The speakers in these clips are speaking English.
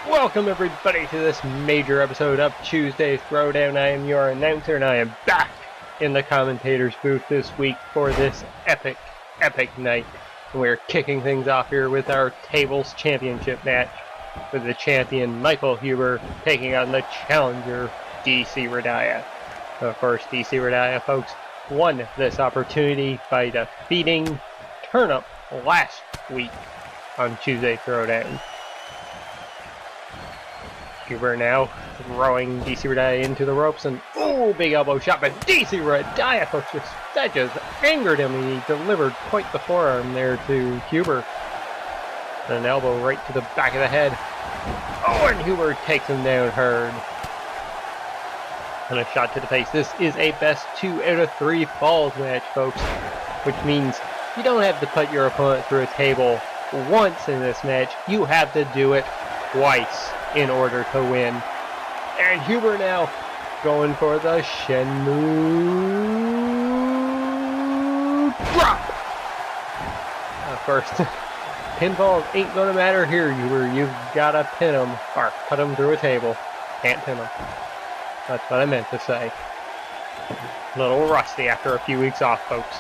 Welcome everybody to this major episode of Tuesday's Throwdown. I am your announcer and I am back in the commentator's booth this week for this epic night. And we're kicking things off here with our Tables Championship match with the champion Michael Huber taking on the challenger DCRediah. Of course, DCRediah folks won this opportunity by defeating Turnip last week on Tuesday Throwdown. Huber now throwing DCRediah into the ropes and big elbow shot, but DCRediah folks that just angered him and he delivered quite the forearm there to Huber. And an elbow right to the back of the head. And Huber takes him down hard. And a shot to the face. This is a best 2 out of 3 falls match, folks, which means you don't have to put your opponent through a table once in this match. You have to do it twice in order to win. And Huber now going for the Shenmue drop. Of course, pinfall ain't gonna matter here, Huber. You've gotta pin him or put him through a table. Can't pin him. That's what I meant to say. A little rusty after a few weeks off, folks.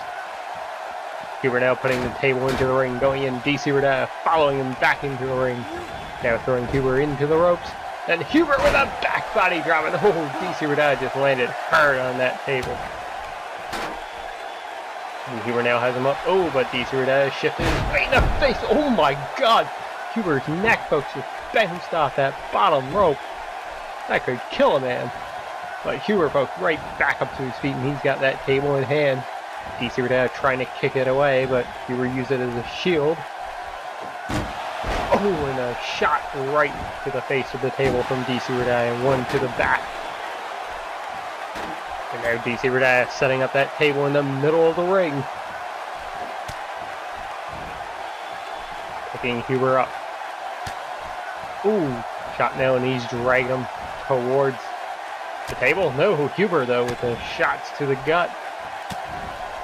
Huber now putting the table into the ring, going in. DCRediah following him back into the ring. Now throwing Huber into the ropes. And Huber with a back body drop. And DCRediah just landed hard on that table. And Huber now has him up. But DCRediah shifted right in the face. Oh my god. Huber's neck, folks, just bounced off that bottom rope. That could kill a man. But Huber, folks, right back up to his feet. And he's got that table in hand. DCRediah trying to kick it away. But Huber used it as a shield. And a shot right to the face of the table from DCRediah and one to the back. And now DCRediah setting up that table in the middle of the ring. Picking Huber up. Shot now and he's dragging him towards the table. No, Huber though with the shots to the gut.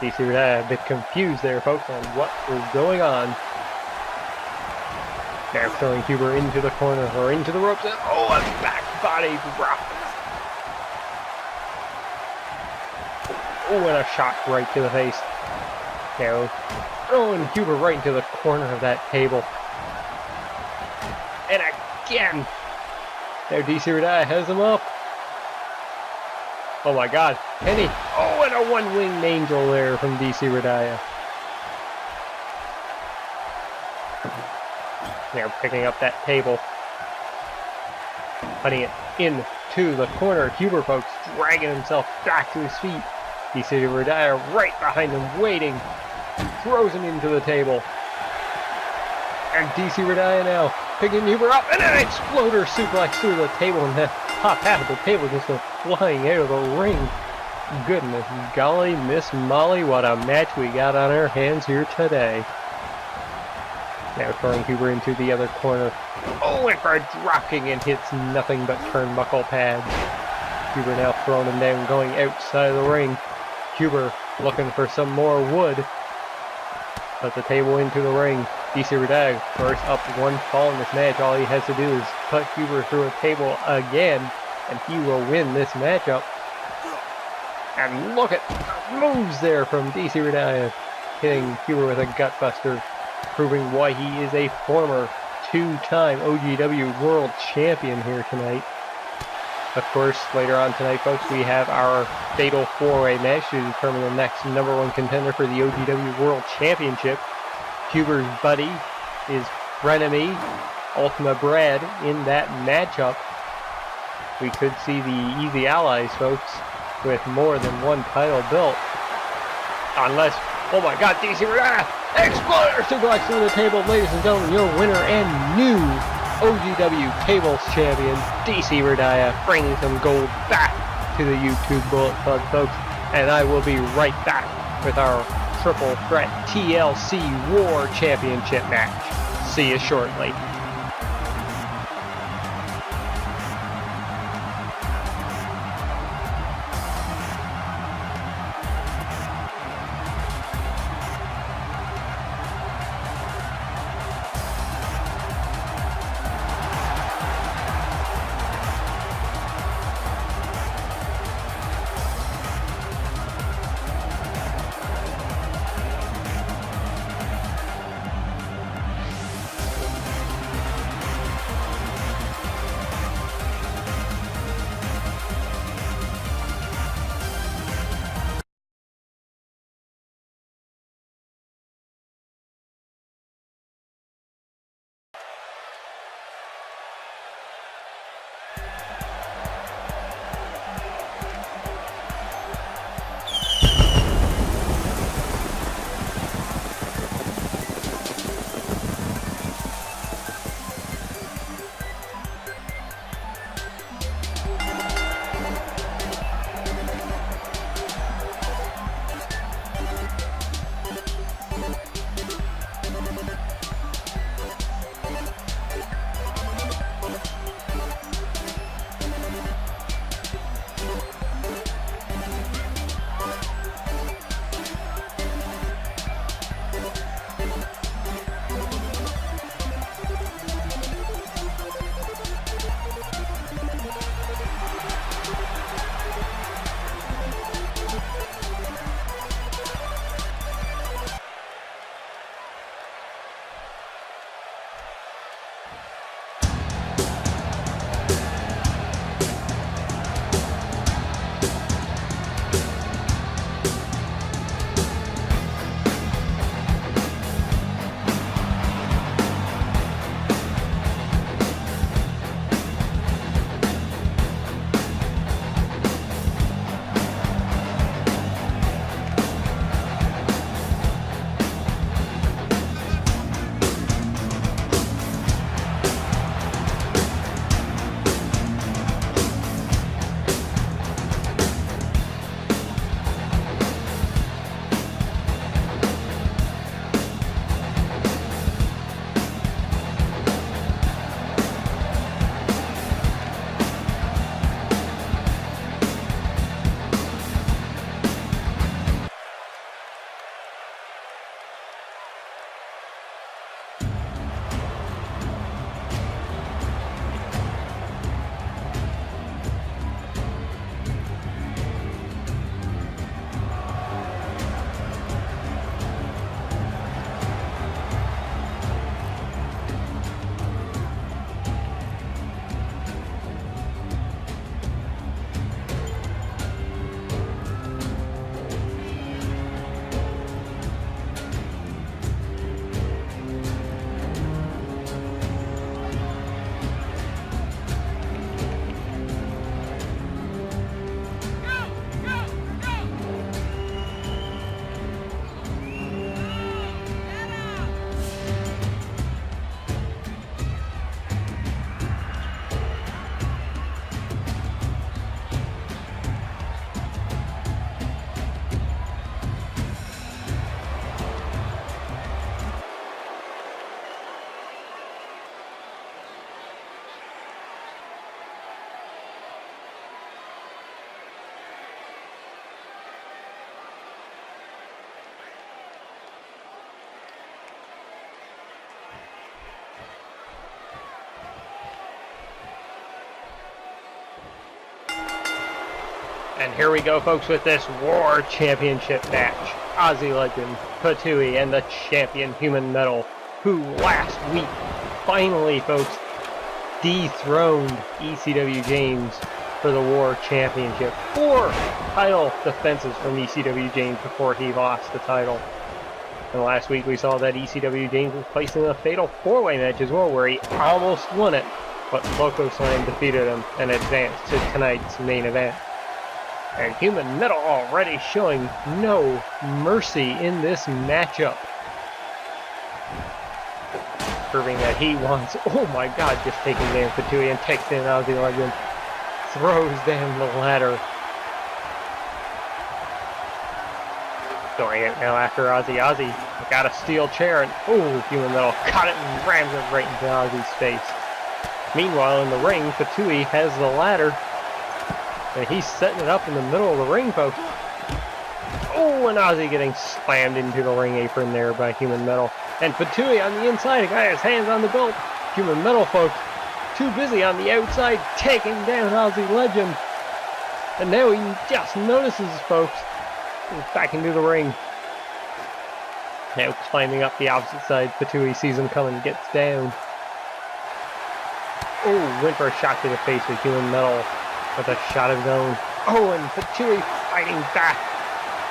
DCRediah a bit confused there, folks, on what was going on. Now throwing Huber into the corner or into the ropes and a back body drop. And a shot right to the face. Now throwing Huber right into the corner of that table. And again. Now DCRediah has him up. Oh my god. Can he? And a one-winged angel there from DCRediah. Now picking up that table, putting it into the corner. Huber, folks, dragging himself back to his feet. DCRediah right behind him, waiting. Throws him into the table. And DCRediah now picking Huber up, and an exploder suplex through the table, and that top half of the table just goes flying out of the ring. Goodness golly, Miss Molly, what a match we got on our hands here today. Now throwing Huber into the other corner. And for a dropkick and hits nothing but turnbuckle pads. Huber now throwing him down, going outside of the ring. Huber looking for some more wood. Put the table into the ring. DCRediah first up one fall in this match. All he has to do is put Huber through a table again, and he will win this matchup. And look at the moves there from DCRediah, hitting Huber with a gutbuster, proving why he is a former 2-time OGW World Champion here tonight. Of course, later on tonight, folks, we have our fatal 4-way match to determine the next #1 contender for the OGW World Championship. Huber's buddy is frenemy Ultima Brad in that matchup. We could see the Easy Allies, folks, with more than one title built. Unless, oh my god, DCRediah! Exploder suplex through the table, ladies and gentlemen, your winner and new OGW Tables Champion, DCRediah, bringing some gold back to the YouTube Bullet Club, folks. And I will be right back with our Triple Threat TLC War Championship match. See you shortly. And here we go, folks, with this War Championship match. Aussie legend Fettouhi and the champion Human Metal, who last week finally, folks, dethroned ECW James for the War Championship. 4 title defenses from ECW James before he lost the title. And last week we saw that ECW James was placed in a fatal 4-way match as well, where he almost won it, but Locoslam defeated him and advanced to tonight's main event. And Human Metal already showing no mercy in this matchup, proving that he wants, oh my god, just taking down Fettouhi and takes down Aussie legend, throws down the ladder. Going it now after Aussie. Aussie got a steel chair and oh, Human Metal caught it and rams it right into Aussie's face. Meanwhile in the ring, Fettouhi has the ladder and he's setting it up in the middle of the ring, folks. Oh, and Aussie getting slammed into the ring apron there by Human Metal. And Fettouhi on the inside, got his hands on the belt. Human Metal, folks, too busy on the outside taking down Aussie legend. And now he just notices, folks. He's back into the ring. Now climbing up the opposite side. Fettouhi sees him coming, gets down. Oh, went for a shot to the face with Human Metal with a shot of his own. Oh, and Fettouhi fighting back.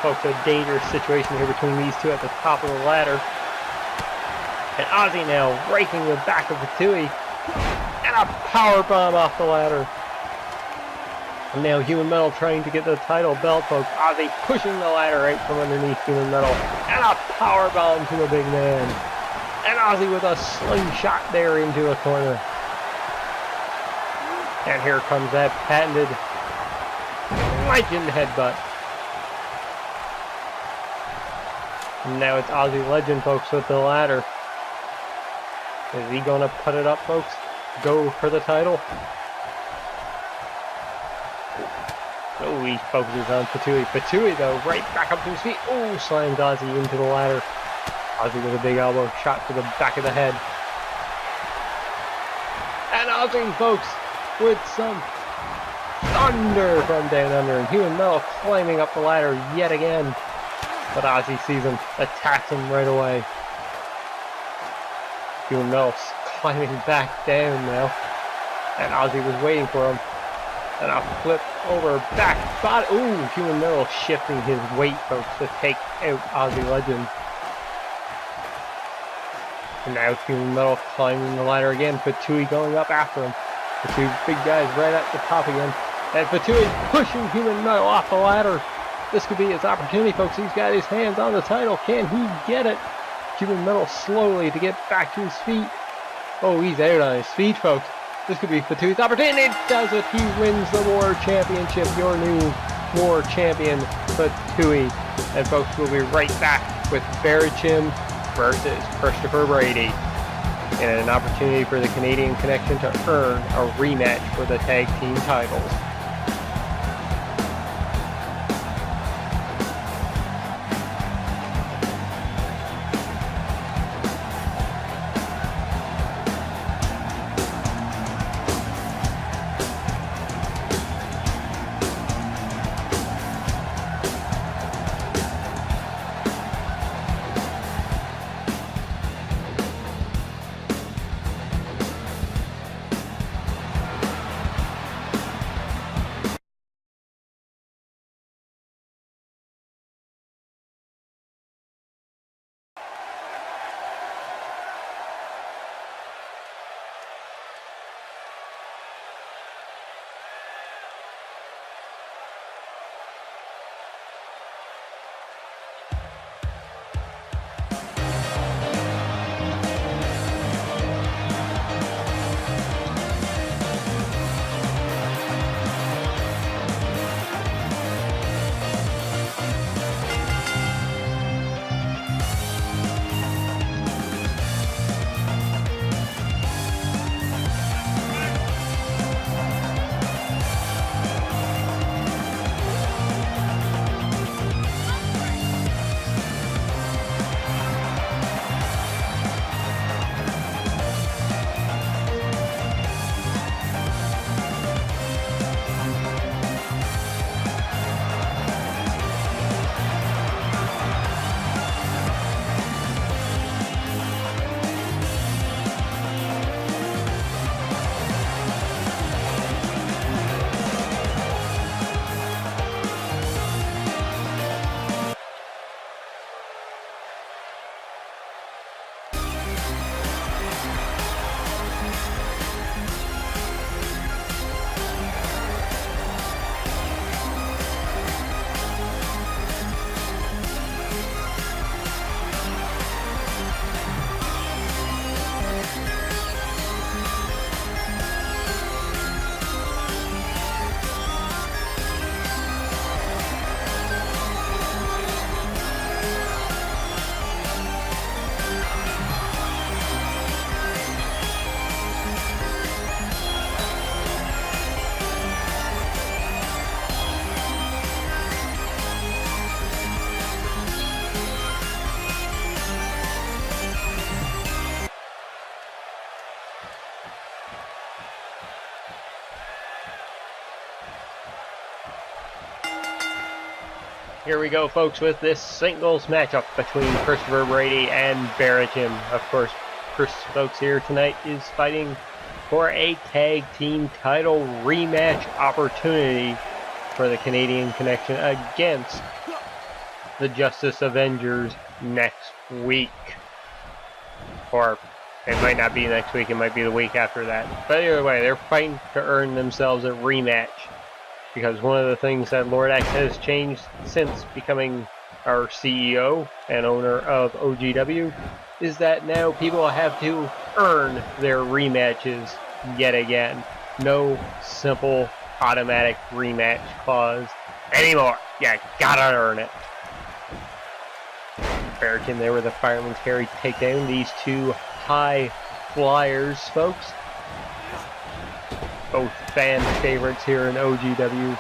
Folks, a dangerous situation here between these two at the top of the ladder. And Aussie now raking the back of Fettouhi. And a powerbomb off the ladder. And now Human Metal trying to get the title belt, folks. Aussie pushing the ladder right from underneath Human Metal. And a powerbomb to the big man. And Aussie with a slingshot there into a corner. And here comes that patented legend headbutt. And now it's Aussie legend, folks, with the ladder. Is he going to put it up, folks? Go for the title? Oh, he focuses on Fettouhi. Fettouhi, though, right back up to his feet. Oh, slams Aussie into the ladder. Aussie with a big elbow shot to the back of the head. And Aussie, folks, with some thunder from down under. And Human Metal climbing up the ladder yet again. But Aussie sees him, attacks him right away. Human Metal climbing back down now. And Aussie was waiting for him. And a flip over back body. Ooh, Human Metal shifting his weight, folks, to take out Aussie legend. And now Human Metal climbing the ladder again. Fettouhi going up after him. The two big guys right at the top again. And Fettouhi pushing Human Metal off the ladder. This could be his opportunity, folks. He's got his hands on the title. Can he get it? Human Metal slowly to get back to his feet. Oh, he's out on his feet, folks. This could be Fettouhi's opportunity. It does it. He wins the War Championship. Your new War Champion, Fettouhi. And folks, we'll be right back with Barachim versus Christopher Brady. And an opportunity for the Canadian Connection to earn a rematch for the tag team titles. Here we go, folks, with this singles matchup between Christopher Brady and Barachim. Of course, Chris, folks, here tonight is fighting for a tag team title rematch opportunity for the Canadian Connection against the Justice Avengers next week. Or it might not be next week, it might be the week after that. But either way, they're fighting to earn themselves a rematch. Because one of the things that Lord X has changed since becoming our CEO and owner of OGW is that now people have to earn their rematches yet again. No simple automatic rematch clause anymore. You gotta earn it. Barachim there with a fireman's carry takedown. These two high flyers, folks. Both fan favorites here in OGW.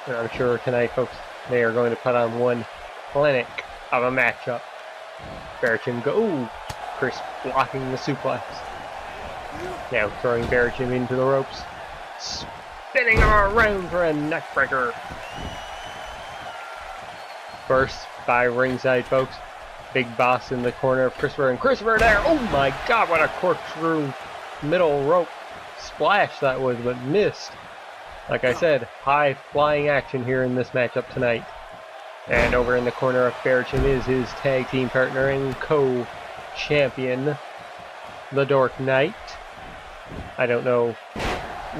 And I'm sure tonight, folks, they are going to put on one clinic of a matchup. Barachim go. Ooh, Chris blocking the suplex. Now throwing Barachim into the ropes. Spinning him around for a neckbreaker. First by ringside, folks. Big Boss in the corner of Christopher, and Christopher there. Oh my god, what a corkscrew middle rope splash that was, but missed. Like I said, high flying action here in this matchup tonight. And over in the corner of Barachim is his tag team partner and co-champion, the Dork Knight. I don't know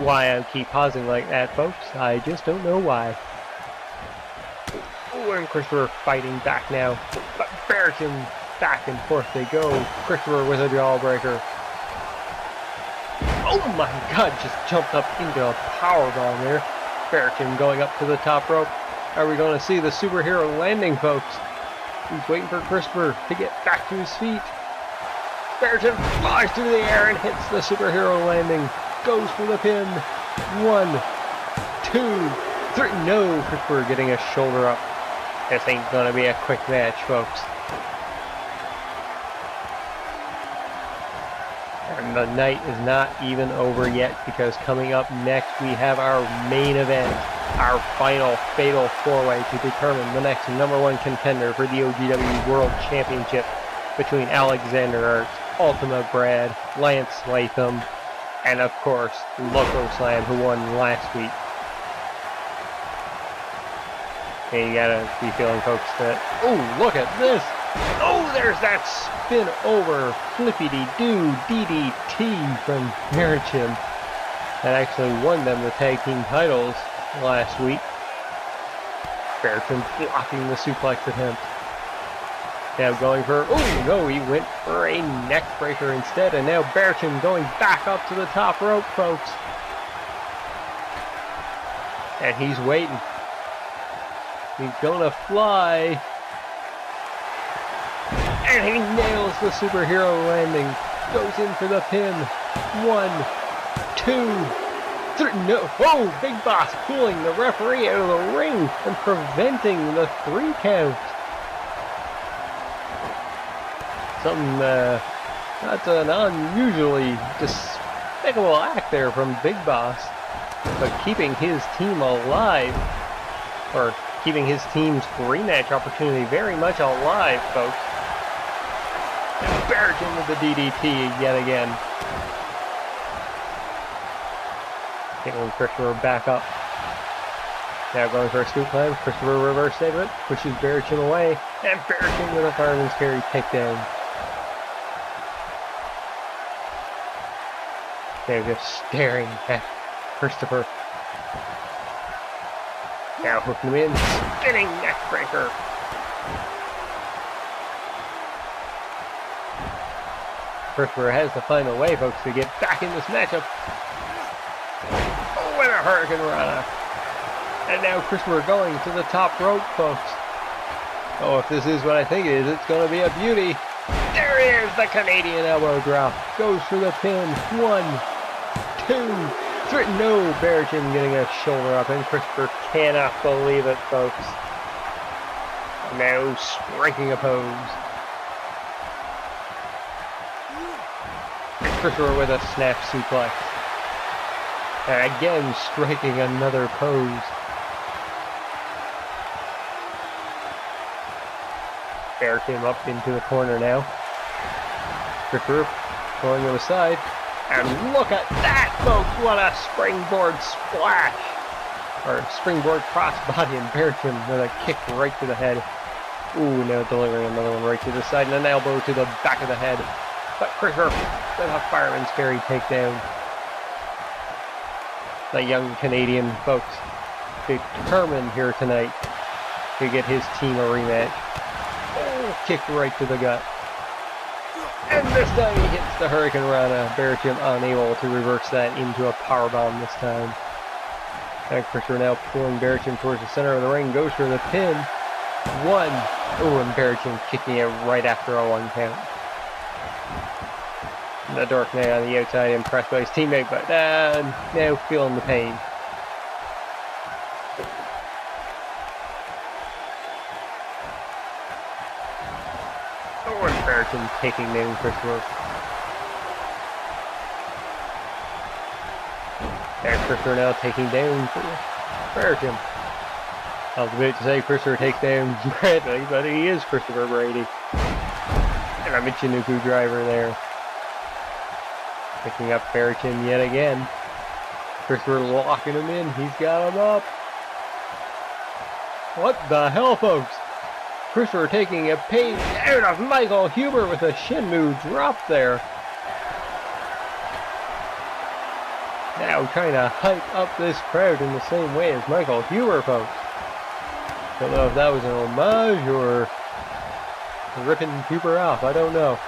why I keep pausing like that, folks. I just don't know why. Ooh, and Christopher fighting back now. But Barachim, back and forth they go. Christopher with a jawbreaker. Oh my god, just jumped up into a powerbomb there. Barachim going up to the top rope. Are we going to see the superhero landing, folks? He's waiting for Christopher to get back to his feet. Barachim flies through the air and hits the superhero landing. Goes for the pin. 1, 2, 3. No, Christopher getting a shoulder up. This ain't going to be a quick match, folks. And the night is not even over yet, because coming up next we have our main event, our final fatal four-way to determine the next #1 contender for the OGW World Championship between Alexander Arts, Ultima Brad, Lance Latham, and of course Locoslam, who won last week. And you gotta be feeling, folks, that, oh, look at this! Oh, there's that spin over flippity-doo DDT from Barachim that actually won them the tag team titles last week. Barachim blocking the suplex attempt. Now going for, oh no, he went for a neck breaker instead, and now Barachim going back up to the top rope, folks. And he's waiting. He's gonna fly. And he nails the superhero landing. Goes in for the pin. 1, 2, 3. No. Oh, Big Boss pulling the referee out of the ring and preventing the 3 count. Something, that's an unusually despicable act there from Big Boss. But keeping his team alive, or keeping his team's rematch opportunity very much alive, folks. And Barachim with the DDT yet again. Taking Christopher back up. Now going for a scoop climb. Christopher reverse segment. Pushes Barachim away. And Barachim with a fireman's carry takedown. They're just staring at Christopher. Now hooking him in. Spinning neckbreaker. Christopher has to find a way, folks, to get back in this matchup. Oh, and a Hurricane Rana. And now Christopher going to the top rope, folks. Oh, if this is what I think it is, it's going to be a beauty. There it is, the Canadian elbow drop. Goes for the pin. 1, 2, 3. No, Barachim getting a shoulder up, and Christopher cannot believe it, folks. Now striking a pose. Christopher with a snap suplex. And again striking another pose. Barachim up into the corner now. Christopher pulling him aside. And look at that, folks! What a springboard splash! Or springboard crossbody, and Barachim with a kick right to the head. Ooh, now delivering another one right to the side, and an elbow to the back of the head. But Christopher with a fireman's carry takedown. The young Canadian, folks, determined here tonight to get his team a rematch. Oh, kick right to the gut. And this time he hits the Hurricane Rana. Barachim unable to reverse that into a powerbomb this time. And Christopher now pulling Barachim towards the center of the ring. Goes for the pin. One. Oh, and Barachim kicking it right after a 1 count. The Dark Knight on the outside, impressed by his teammate, but now feeling the pain. Oh, and Barachim taking down Christopher. And Christopher now taking down Barachim. I was about to say Christopher takes down Bradley, but he is Christopher Brady. And a Michinoku driver there. Picking up Barachim yet again. Christopher locking him in. He's got him up. What the hell, folks? Christopher taking a page out of Michael Huber with a Shinmu drop there. Now trying to hype up this crowd in the same way as Michael Huber, folks. Don't know if that was an homage or ripping Huber off. I don't know.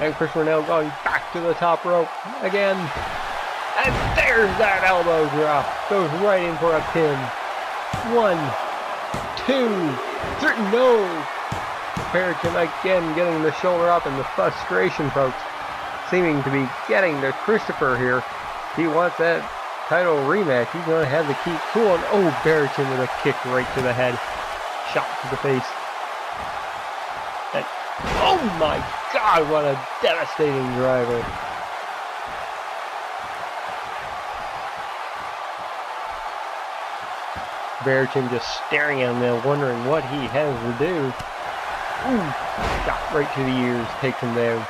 And Christopher now going back to the top rope again. And there's that elbow drop. Goes right in for a pin. 1, 2, 3. No! Barachim again getting the shoulder up, and the frustration, folks, seeming to be getting to Christopher here. He wants that title rematch. He's going to have to keep cool. And oh, Barachim with a kick right to the head. Shot to the face. And oh my God, what a devastating driver. Barachim just staring at him now, wondering what he has to do. Ooh, shot right to the ears, takes him down.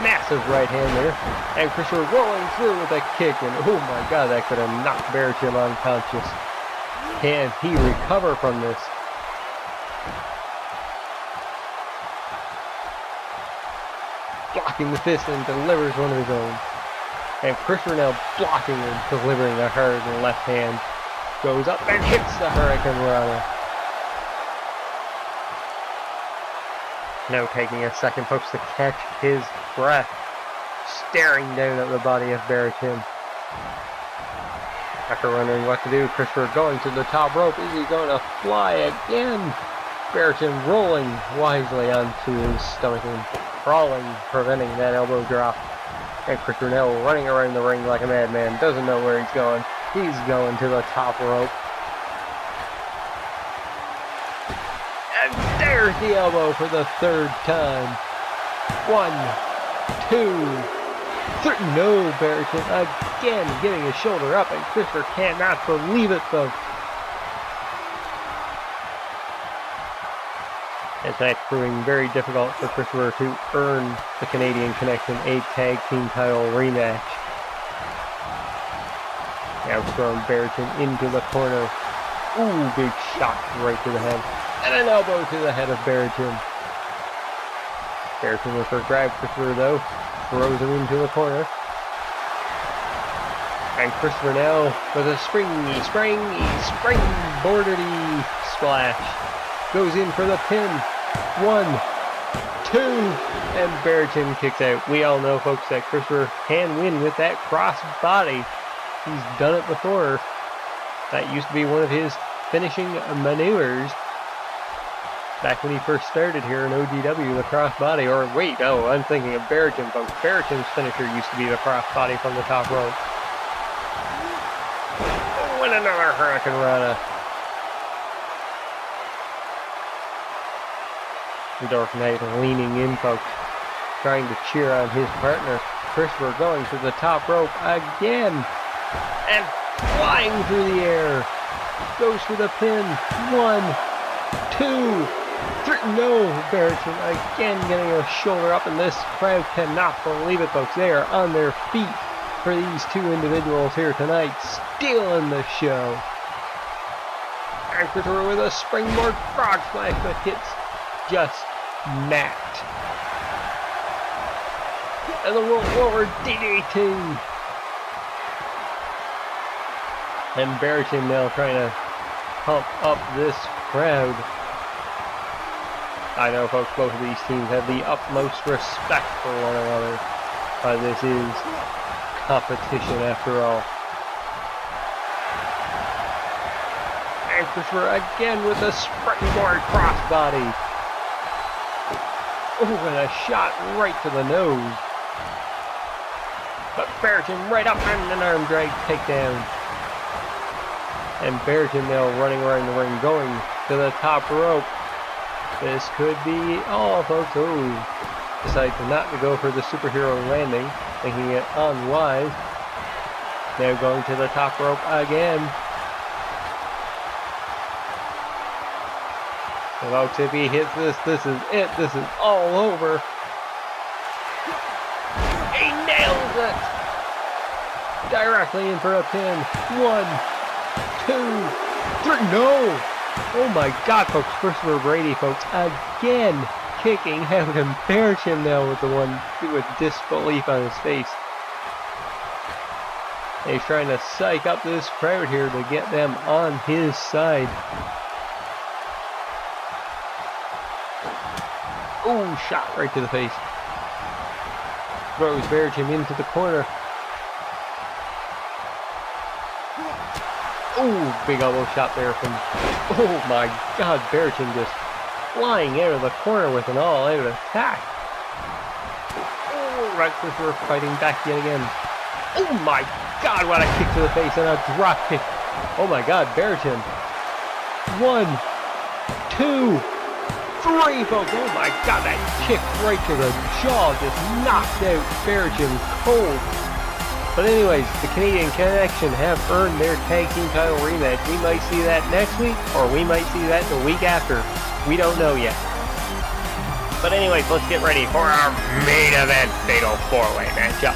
Massive right hand there. And Christopher rolling through with a kick, and oh my God, that could have knocked Barachim unconscious. Can he recover from this? Blocking the fist and delivers one of his own. And Christopher now blocking and delivering a hard left hand. Goes up and hits the Hurricane Rana. Now taking a second, folks, to catch his breath. Staring down at the body of Barachim. After wondering what to do, Christopher going to the top rope. Is he going to fly again? Barachim rolling wisely onto his stomach and crawling, preventing that elbow drop. And Christopher now running around the ring like a madman. Doesn't know where he's going. He's going to the top rope. And there's the elbow for the 3rd time. 1, 2, 3. No, Barachim again getting his shoulder up, and Christopher cannot believe it, though. As that's proving very difficult for Christopher to earn the Canadian Connection a tag team title rematch. Now throwing Barachim into the corner. Ooh, big shot right to the head. And an elbow to the head of Barachim. Barachim with her grab Christopher, though. Throws him into the corner. And Christopher now with a springboarded splash. Goes in for the pin. 1, 2, and Barachim kicks out. We all know, folks, that Christopher can win with that cross body. He's done it before. That used to be one of his finishing maneuvers back when he first started here in OGW, the cross body. Or wait, oh, I'm thinking of Barachim, folks. Barachim's finisher used to be the cross body from the top rope. Oh, and another Hurricane Rana. The Dark Knight leaning in, folks, trying to cheer on his partner. Christopher going to the top rope again, and flying through the air. Goes for the pin. 1, 2, 3. No, Barachim again getting a shoulder up, and this crowd cannot believe it, folks. They are on their feet for these two individuals here tonight, stealing the show. Anchor through with a springboard frog splash, but hits just Matt. And the roll forward DDT. And Barachim now trying to pump up this crowd. I know, folks, both of these teams have the utmost respect for one another, but this is competition after all. And Christopher again with a springboard crossbody. Oh, and a shot right to the nose. But Barachim right up and an arm drag takedown. And Barachim now running around the ring, going to the top rope. This could be all, folks. Oh, decide to not to go for the superhero landing, thinking it unwise. Now going to the top rope again. So, folks, if he hits this, this is it. This is all over. He nails it! Directly in for a pin. 1, 2, 3. No! Oh my God, folks. Christopher Brady, folks, again kicking out, and Barachim now with the one with disbelief on his face. And he's trying to psych up this crowd here to get them on his side. Oh, shot right to the face. Throws Barachim into the corner. Oh, big elbow shot there from... Oh my God, Barachim just flying out of the corner with an all-out attack. Oh, right, we're fighting back yet again. Oh my God, what a kick to the face and a drop kick. Oh my God, Barachim. 1, 2, 3, folks. Oh my God, that kick right to the jaw just knocked out Barachim cold. But anyways, the Canadian Connection have earned their tag team title rematch. We might see that next week, or we might see that the week after. We don't know yet. But anyways, let's get ready for our main event fatal 4-way matchup.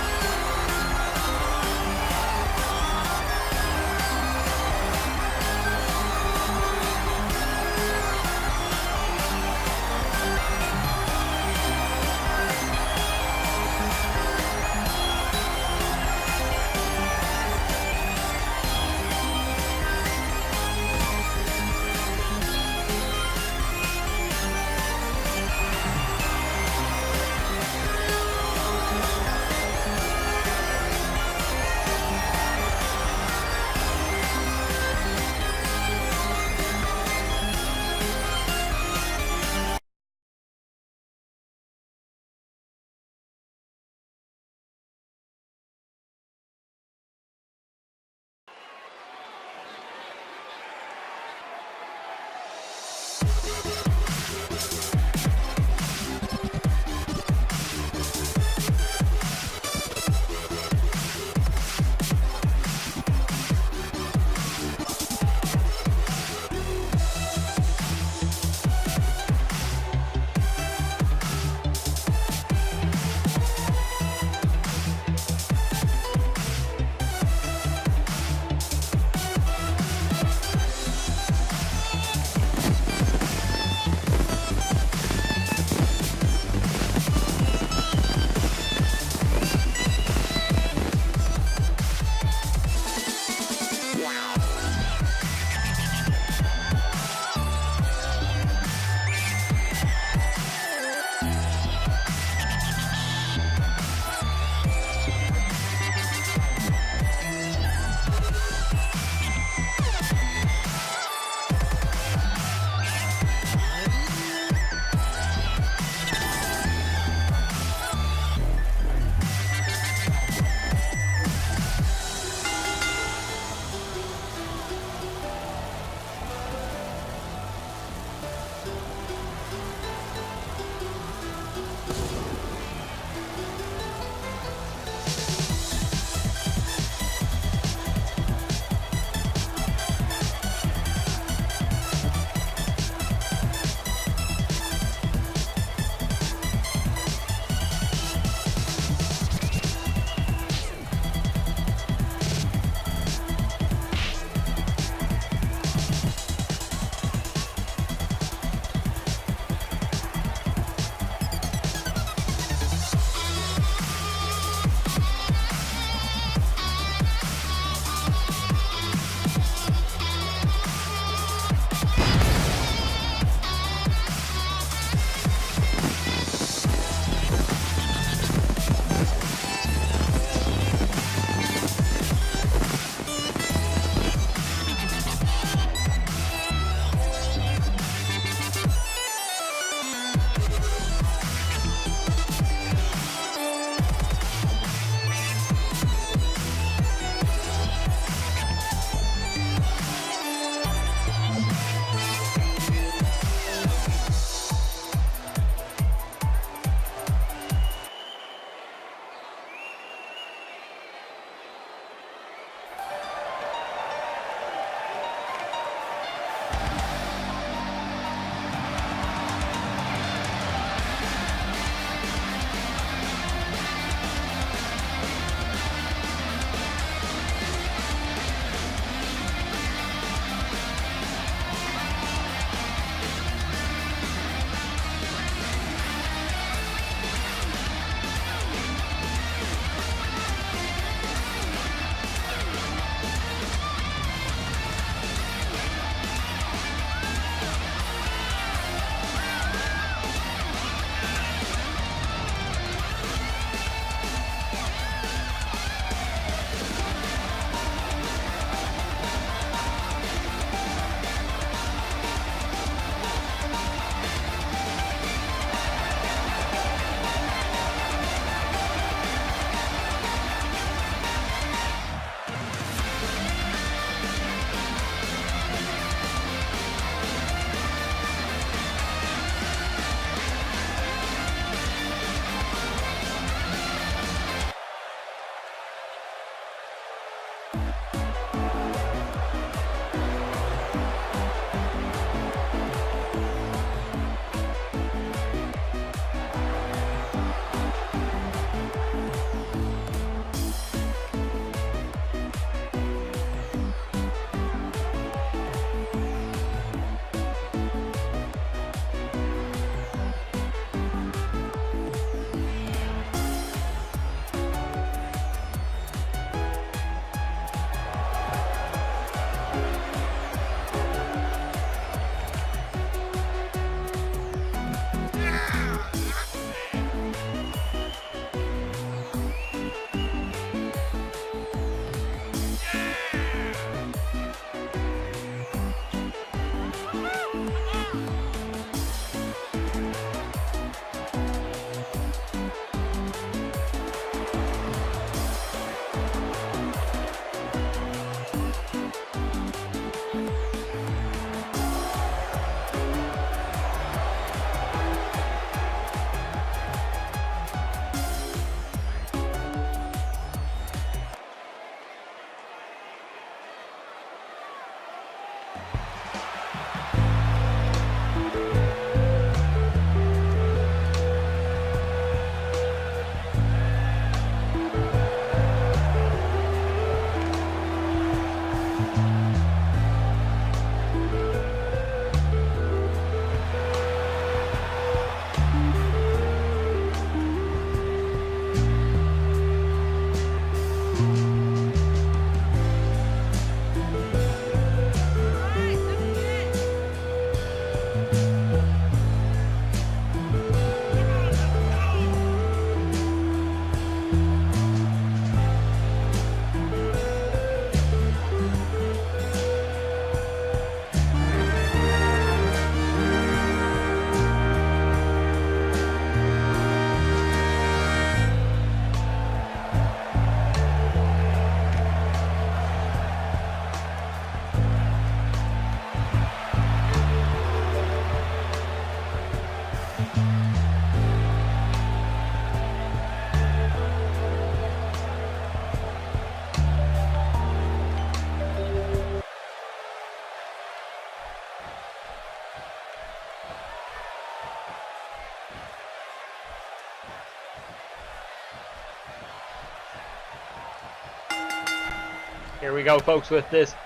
Here we go, folks, with this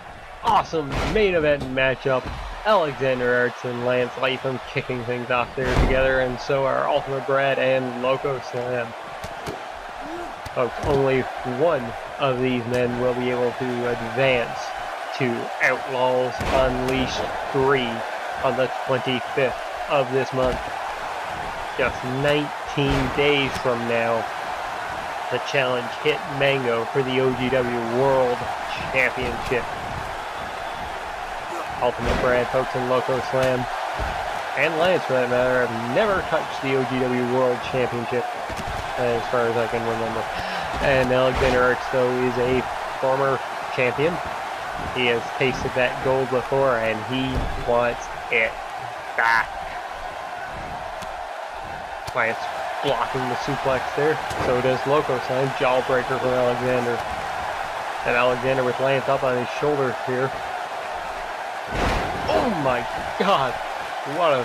awesome main event matchup. Alexander Arts and Lance Latham kicking things off there together, and so are Ultimate Brad and Locoslam. Folks, only one of these men will be able to advance to Outlaws Unleashed 3 on the 25th of this month. Just 19 days from now, the challenge hit Mango for the OGW World Championship. Ultimate Brad, folks, and Locoslam, and Lance for that matter, have never touched the OGW World Championship, as far as I can remember. And Alexander Arts, though, is a former champion. He has tasted that gold before, and he wants it back. Lance blocking the suplex there. So does Locoslam. Jawbreaker from Alexander. And Alexander with Lance up on his shoulders here. Oh my god! What a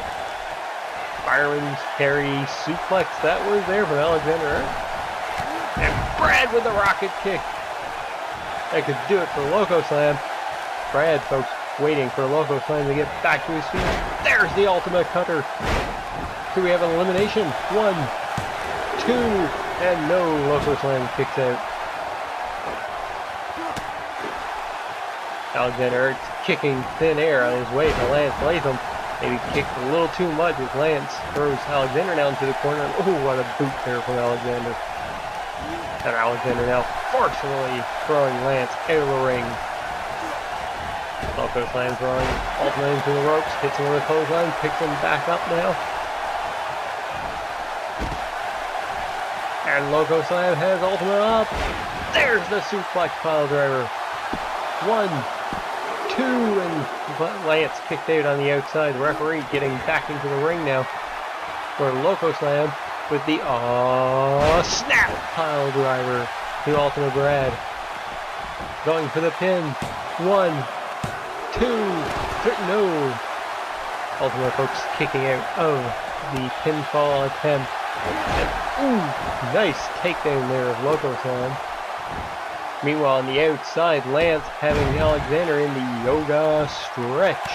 fireman's carry suplex that was there from Alexander. And Brad with the rocket kick. That could do it for Locoslam. Brad, folks, waiting for Locoslam to get back to his feet. There's the ultimate cutter. Do we have an elimination? 1, 2, and no, Locoslam kicks out. Alexander Arts kicking thin air on his way to Lance Latham. Maybe kicked a little too much as Lance throws Alexander down to the corner. Oh, what a boot there from Alexander. And Alexander now forcefully throwing Lance out of the ring. Locoslam throwing ultimate into the ropes, hits him with a clothesline, picks him back up now. And Locoslam has ultimate up. There's the suplex pile driver. 1, 2, and Lance kicked out on the outside. The referee getting back into the ring now for Locoslam with the snap pile driver to Ultimate Brad. Going for the pin. 1, 2, 3, no. Ultimate, folks, kicking out of the pinfall attempt. And, ooh, nice takedown there of Locoslam. Meanwhile, on the outside, Lance having Alexander in the yoga stretch.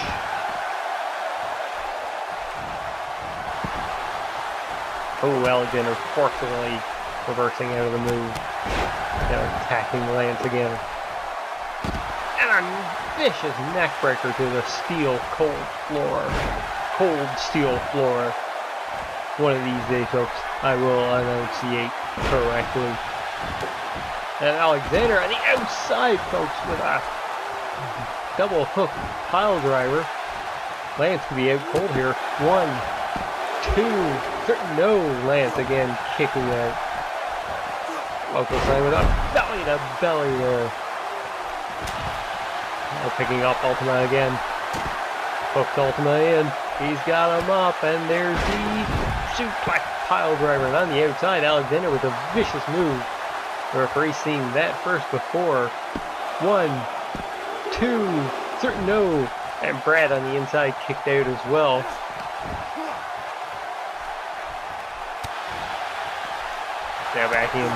Oh, Alexander forcefully reversing out of the move. Now attacking Lance again. And a vicious neckbreaker to the cold steel floor. One of these days, folks, I will enunciate correctly. And Alexander on the outside, folks, with a double hook pile driver. Lance could be out cold here. 1, 2, 3, no. Lance again kicking out. Locoslam with a belly to belly there. Now picking up Ultima again. Hooked Ultima in. He's got him up, and there's the suplex pile driver. And on the outside, Alexander with a vicious move. The referee seeing that first before. 1, 2, 3, no. And Brad on the inside kicked out as well. Now back in.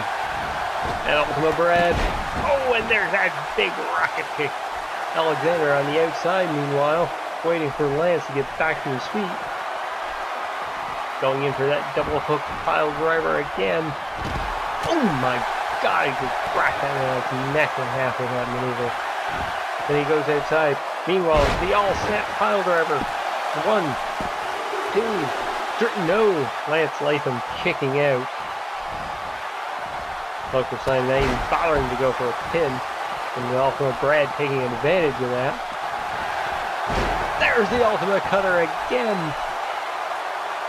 And Ultimate Brad. Oh, and there's that big rocket kick. Alexander on the outside, meanwhile, waiting for Lance to get back to his feet. Going in for that double hook pile driver again. Oh my god, he just cracked that man's neck in half with that maneuver. Then he goes outside. Meanwhile, the all-snap pile driver. 1, 2, 3, no. Lance Latham kicking out. Locoslam not even bothering to go for a pin. And the Ultimate Brad taking advantage of that. There's the ultimate cutter again.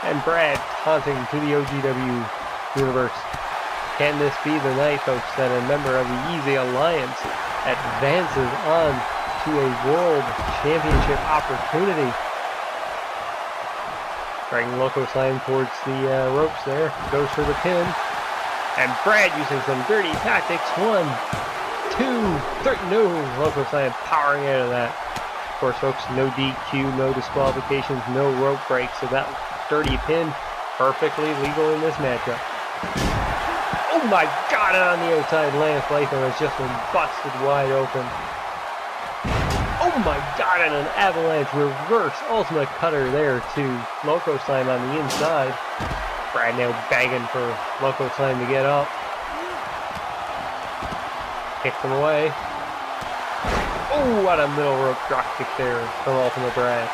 And Brad taunting to the OGW universe. Can this be the night, folks, that a member of the Easy Alliance advances on to a World Championship opportunity? Dragging Locoslam towards the ropes there. Goes for the pin. And Brad using some dirty tactics. 1, 2, 3. No. Locoslam powering out of that. Of course, folks, no DQ, no disqualifications, no rope breaks. So that dirty pin, perfectly legal in this matchup. Oh my god, on the outside, Lance Latham has just been busted wide open. Oh my god, and an avalanche reverse ultimate cutter there to Locoslam on the inside. Brad now begging for Locoslam to get up. Kicks him away. Oh, what a middle rope drop kick there from Ultimate Brad.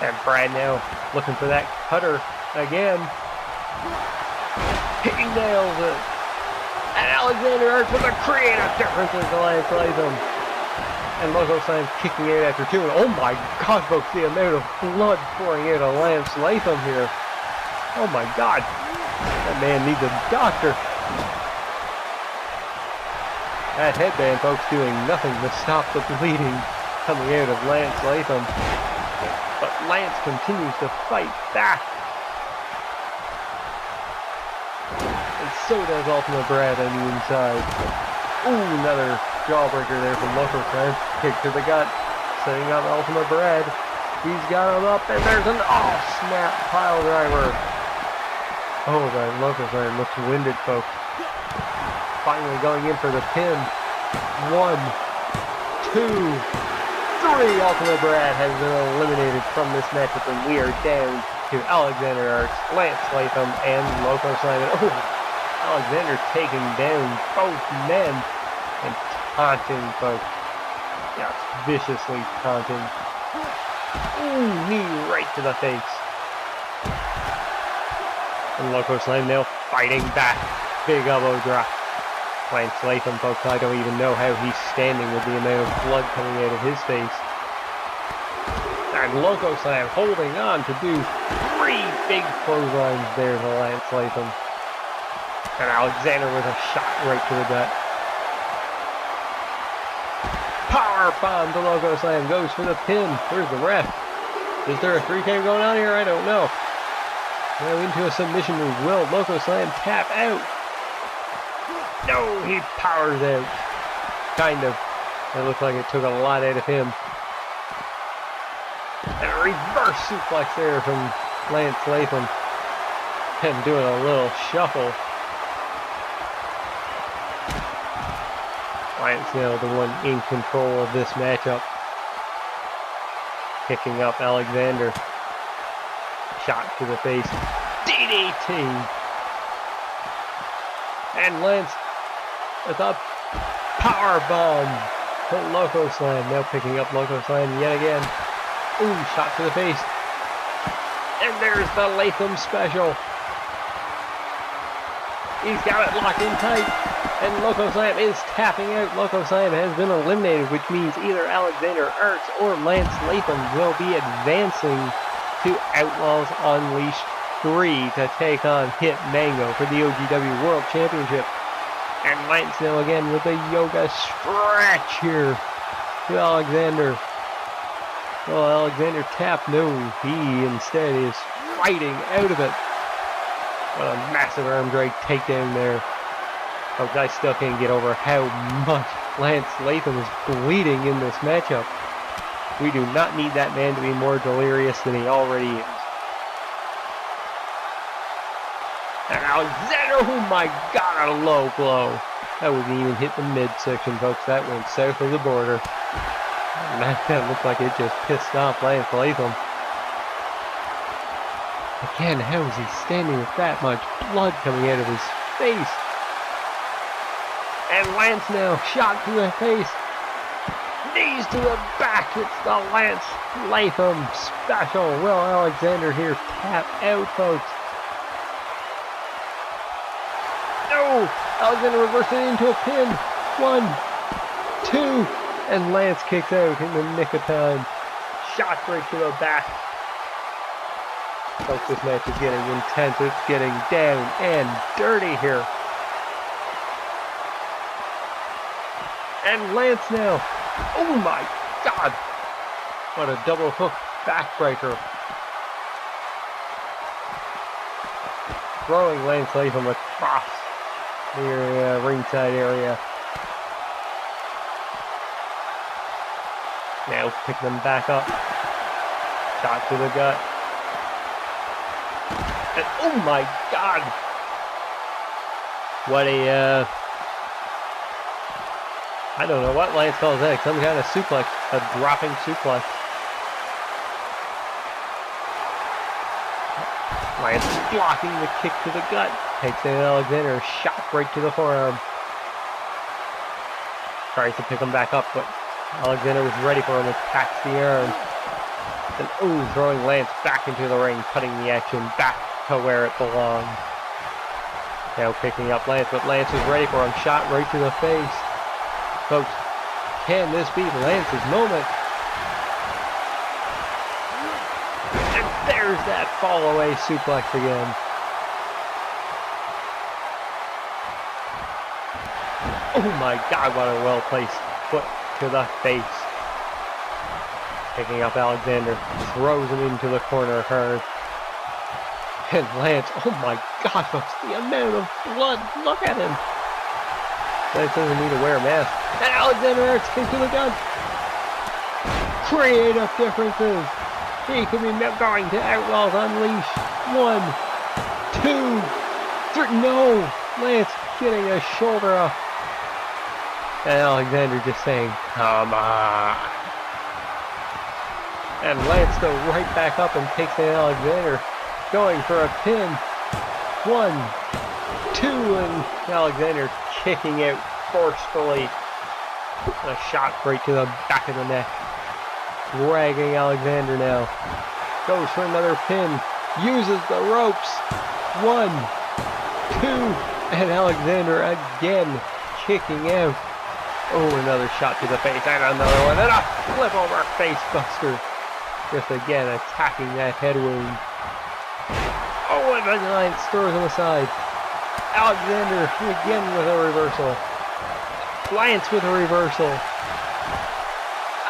And Brad now looking for that cutter again. He nails it. And Alexander Arts with a creative difference to Lance Latham. And Locoslam kicking it after two. And oh my god, folks, the amount of blood pouring out of Lance Latham here. Oh my god. That man needs a doctor. That headband, folks, doing nothing to stop the bleeding coming out of Lance Latham. But Lance continues to fight back. And so does Ultimate Brad on the inside. Ooh, another jawbreaker there from Locoslam. Kick to the gut. Setting up Ultimate Brad. He's got him up, and there's an snap pile driver. Oh, that Locoslam looks winded, folks. Finally going in for the pin. 1, 2, 3. Ultimate Brad has been eliminated from this matchup, and we are down to Alexander Arts, Lance Latham, and Locoslam. Oh, Alexander taking down both men and taunting, folks. Yes, viciously taunting. Ooh, knee right to the face. And Locoslam now fighting back. Big elbow drop. Lance Latham, folks, I don't even know how he's standing with the amount of blood coming out of his face. And Locoslam holding on to do 3 big clotheslines there to Lance Latham. And Alexander with a shot right to the gut. Power bomb to Locoslam, goes for the pin. Where's the ref? Is there a 3 count going on here? I don't know. Now into a submission move. Will Locoslam tap out? No, he powers out. Kind of. It looked like it took a lot out of him. And a reverse suplex there from Lance Latham. Him doing a little shuffle. Lance now the one in control of this matchup. Picking up Alexander. Shot to the face. DDT. And Lance with a power bomb to Locoslam. Now picking up Locoslam yet again. Ooh, shot to the face. And there's the Latham special. He's got it locked in tight. And Locoslam is tapping out. Locoslam has been eliminated, which means either Alexander Arts or Lance Latham will be advancing to Outlaws Unleashed 3 to take on Hit Mango for the OGW World Championship. And Lance now again with the yoga stretch here to Alexander. Well, Alexander tapped. No, he instead is fighting out of it. What a massive arm drag takedown there. Folks, I still can't get over how much Lance Latham is bleeding in this matchup. We do not need that man to be more delirious than he already is. And Alexander, oh my god, a low blow. That wouldn't even hit the midsection, folks. That went south of the border. And that looked like it just pissed off Lance Latham. Again, how is he standing with that much blood coming out of his face? And Lance now, shot to the face. Knees to the back. It's the Lance Latham special. Will Alexander here tap out, folks? No! Alexander reversed it into a pin. 1, 2, and Lance kicks out in the nick of time. Shot right to the back. Folks, this match is getting intense. It's getting down and dirty here. And Lance now. Oh my god! What a double hook backbreaker. Throwing Lance Latham across the ringside area. Now pick them back up. Shot to the gut. And oh my god! What a, I don't know what Lance calls that, some kind of suplex, a dropping suplex. Lance blocking the kick to the gut, takes in Alexander, shot right to the forearm. Tries to pick him back up, but Alexander was ready for him, attacks the arm. And throwing Lance back into the ring, cutting the action back to where it belongs. Now picking up Lance, but Lance is ready for him, shot right to the face. Folks, can this be Lance's moment? And there's that fall away suplex again. Oh my God, what a well-placed foot to the face. Picking up Alexander, throws him into the corner hard. And Lance, oh my God, folks, the amount of blood, look at him. Lance doesn't need to wear a mask. And Alexander Arts into the gun. Creative differences. He could be going to Outlaws Unleashed. 1, 2, 3, no! Lance getting a shoulder up. And Alexander just saying, come on. And Lance goes right back up and takes in Alexander, going for a pin. 1, 2, and Alexander kicking out forcefully. A shot right to the back of the neck. Dragging Alexander now. Goes for another pin. Uses the ropes. 1, 2, and Alexander again kicking out. Oh, another shot to the face, and another one, and a flip over face buster. Just again attacking that head wound. Oh, and Lance throws him aside. Alexander again with a reversal. Lance with a reversal.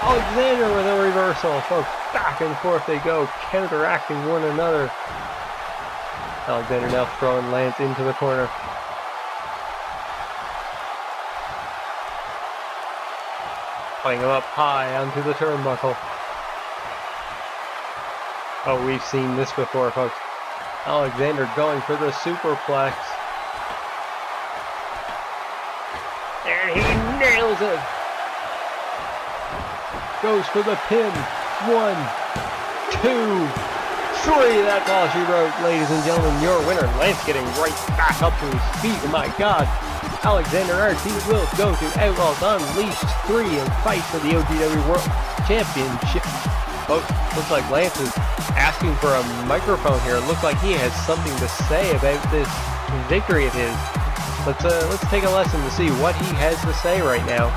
Alexander with a reversal. Folks, back and forth they go, counteracting one another. Alexander now throwing Lance into the corner. Putting him up high onto the turnbuckle. Oh, we've seen this before, folks. Alexander going for the superplex. And he nails it. Goes for the pin. 1, 2, 3. That's all she wrote, ladies and gentlemen. Your winner, Lance, getting right back up to his feet. Oh my God. Alexander Arts, he will go to Outlaws Unleashed 3 and fight for the OGW World Championship. Folks, looks like Lance is asking for a microphone here. It looks like he has something to say about this victory of his. Let's take a lesson to see what he has to say right now.